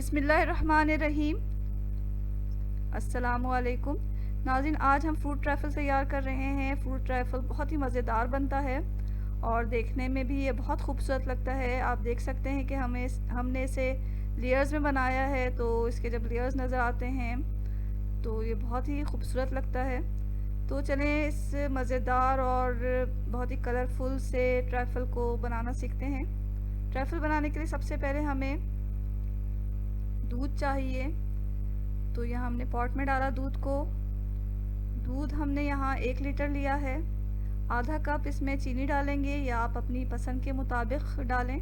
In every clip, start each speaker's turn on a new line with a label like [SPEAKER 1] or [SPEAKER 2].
[SPEAKER 1] बिस्मिल्लाहिर्रहमानिर्रहीम। अस्सलामुअलैकुम नाज़रीन, आज हम फ्रूट ट्रैफल तैयार कर रहे हैं। फ्रूट ट्रैफल बहुत ही मज़ेदार बनता है और देखने में भी ये बहुत खूबसूरत लगता है। आप देख सकते हैं कि हमने इसे लेयर्स में बनाया है, तो इसके जब लेयर्स नज़र आते हैं तो ये बहुत ही खूबसूरत लगता है। तो चलें इस मज़ेदार और बहुत ही कलरफुल से ट्रैफल को बनाना सीखते हैं। ट्रैफल बनाने के लिए सबसे पहले हमें दूध चाहिए। तो यहाँ हमने पॉट में डाला दूध हमने यहाँ 1 लीटर लिया है। आधा कप इसमें चीनी डालेंगे या आप अपनी पसंद के मुताबिक डालें,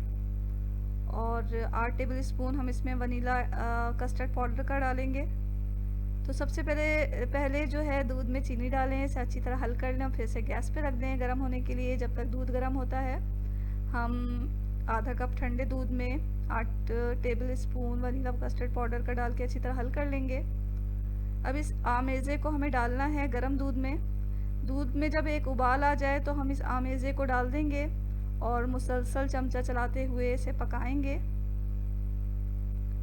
[SPEAKER 1] और 8 टेबल स्पून हम इसमें वनीला कस्टर्ड पाउडर का डालेंगे। तो सबसे पहले जो है दूध में चीनी डालें, इसे अच्छी तरह हल कर लें और फिर से गैस पे रख दें गर्म होने के लिए। जब तक दूध गर्म होता है हम आधा कप ठंडे दूध में 8 table spoon vanilla custard powder का डाल के अच्छी तरह हल कर लेंगे। अब इस आमेज़े को हमें डालना है गर्म दूध में जब एक उबाल आ जाए तो हम इस आमेज़े को डाल देंगे और मुसलसल चमचा चलाते हुए इसे पकाएंगे।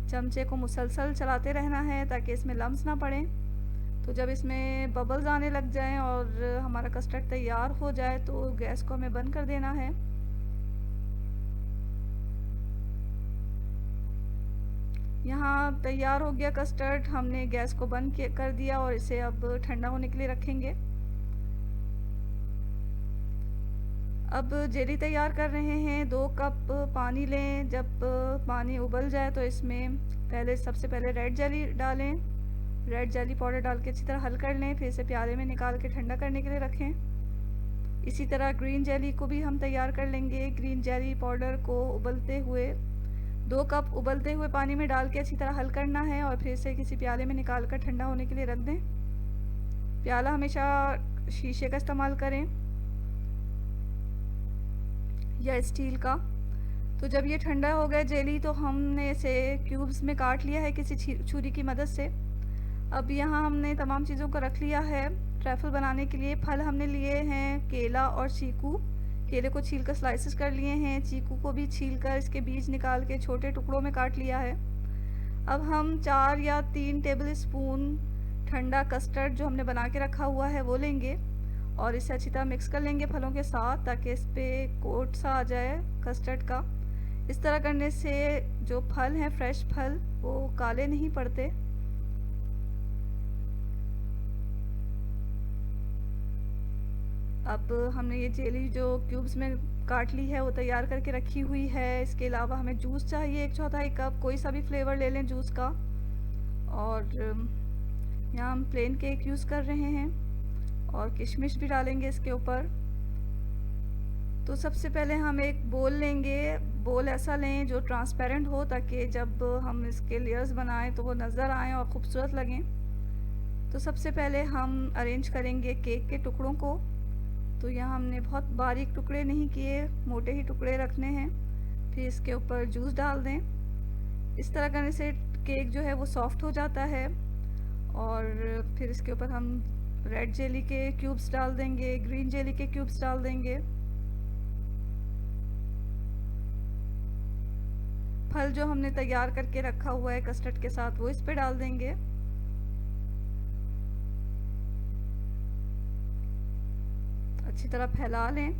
[SPEAKER 1] चमचे को मुसलसल चलाते रहना है ताकि इसमें लम्स ना पड़ें। तो जब इसमें बबल्स आने लग जाएं और हमारा कस्टर्ड तैयार हो जाए तो गैस को हमें बंद कर देना है। यहाँ तैयार हो गया कस्टर्ड, हमने गैस को बंद कर दिया और इसे अब ठंडा होने के लिए रखेंगे। अब जेली तैयार कर रहे हैं। 2 कप पानी लें। जब पानी उबल जाए तो इसमें सबसे पहले रेड जेली डालें। रेड जेली पाउडर डाल के अच्छी तरह हल कर लें, फिर इसे प्याले में निकाल के ठंडा करने के लिए रखें। इसी तरह ग्रीन जेली को भी हम तैयार कर लेंगे। ग्रीन जेली पाउडर को 2 कप उबलते हुए पानी में डाल के अच्छी तरह हल करना है और फिर से किसी प्याले में निकाल कर ठंडा होने के लिए रख दें। प्याला हमेशा शीशे का इस्तेमाल करें या स्टील का। तो जब ये ठंडा हो गया जेली तो हमने इसे क्यूब्स में काट लिया है किसी छुरी की मदद से। अब यहाँ हमने तमाम चीज़ों को रख लिया है ट्रैफल बनाने के लिए। फल हमने लिए हैं केला और चीकू। केले को छील कर स्लाइसेस कर लिए हैं, चीकू को भी छील कर इसके बीज निकाल के छोटे टुकड़ों में काट लिया है। अब हम 4 या 3 टेबल स्पून ठंडा कस्टर्ड जो हमने बना के रखा हुआ है वो लेंगे और इसे अच्छी तरह मिक्स कर लेंगे फलों के साथ ताकि इस पर कोट सा आ जाए कस्टर्ड का। इस तरह करने से जो फल हैं फ्रेश फल वो काले नहीं पड़ते। अब हमने ये जेली जो क्यूब्स में काट ली है वो तैयार करके रखी हुई है। इसके अलावा हमें जूस चाहिए 1/4 कप, कोई सा भी फ्लेवर ले लें जूस का। और यहाँ हम प्लेन केक यूज़ कर रहे हैं और किशमिश भी डालेंगे इसके ऊपर। तो सबसे पहले हम एक बोल लेंगे। बोल ऐसा लें जो ट्रांसपेरेंट हो ताकि जब हम इसके लेयर्स बनाएं तो वो नज़र आएँ और ख़ूबसूरत लगें। तो सबसे पहले हम अरेंज करेंगे केक के टुकड़ों को। तो यहाँ हमने बहुत बारीक टुकड़े नहीं किए, मोटे ही टुकड़े रखने हैं। फिर इसके ऊपर जूस डाल दें। इस तरह करने से केक जो है वो सॉफ्ट हो जाता है। और फिर इसके ऊपर हम रेड जेली के क्यूब्स डाल देंगे, ग्रीन जेली के क्यूब्स डाल देंगे। फल जो हमने तैयार करके रखा हुआ है कस्टर्ड के साथ वो इस पे डाल देंगे। अच्छी तरह फैला लें।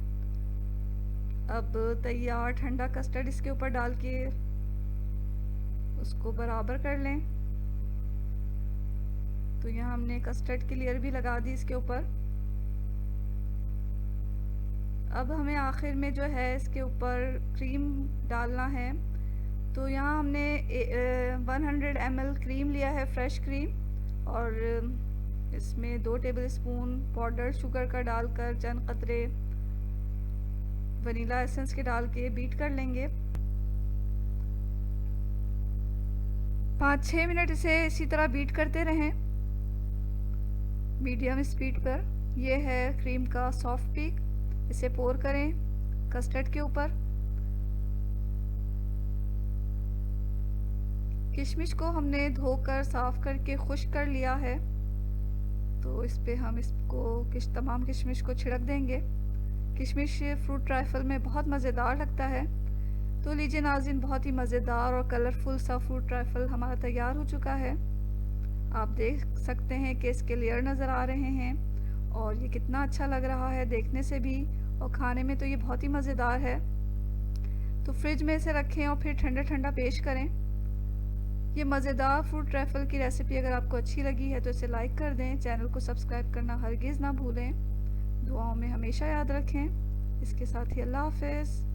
[SPEAKER 1] अब तैयार ठंडा कस्टर्ड इसके ऊपर डाल के उसको बराबर कर लें। तो यहाँ हमने कस्टर्ड की लेयर भी लगा दी इसके ऊपर। अब हमें आखिर में जो है इसके ऊपर क्रीम डालना है। तो यहाँ हमने 100 ml क्रीम लिया है, फ्रेश क्रीम, और इसमें 2 टेबल स्पून पाउडर शुगर का डालकर चंद कतरे वनीला एसेंस के डाल के बीट कर लेंगे। 5-6 मिनट इसे इसी तरह बीट करते रहें मीडियम स्पीड पर। यह है क्रीम का सॉफ्ट पीक। इसे पोर करें कस्टर्ड के ऊपर। किशमिश को हमने धोकर साफ़ करके खुश्क कर लिया है। तो इस पे हम इसको तमाम किशमिश को छिड़क देंगे। किशमिश फ्रूट ट्राइफल में बहुत मज़ेदार लगता है। तो लीजिए नाज़रीन, बहुत ही मज़ेदार और कलरफुल सा फ्रूट ट्रैफल हमारा तैयार हो चुका है। आप देख सकते हैं कि इसके लेयर नज़र आ रहे हैं और ये कितना अच्छा लग रहा है देखने से भी, और खाने में तो ये बहुत ही मज़ेदार है। तो फ्रिज में इसे रखें और फिर ठंडा ठंडा पेश करें। ये मज़ेदार फ्रूट ट्रैफल की रेसिपी अगर आपको अच्छी लगी है तो इसे लाइक कर दें, चैनल को सब्सक्राइब करना हरगिज़ ना भूलें। दुआओं में हमेशा याद रखें। इसके साथ ही अल्लाह हाफ़िज़।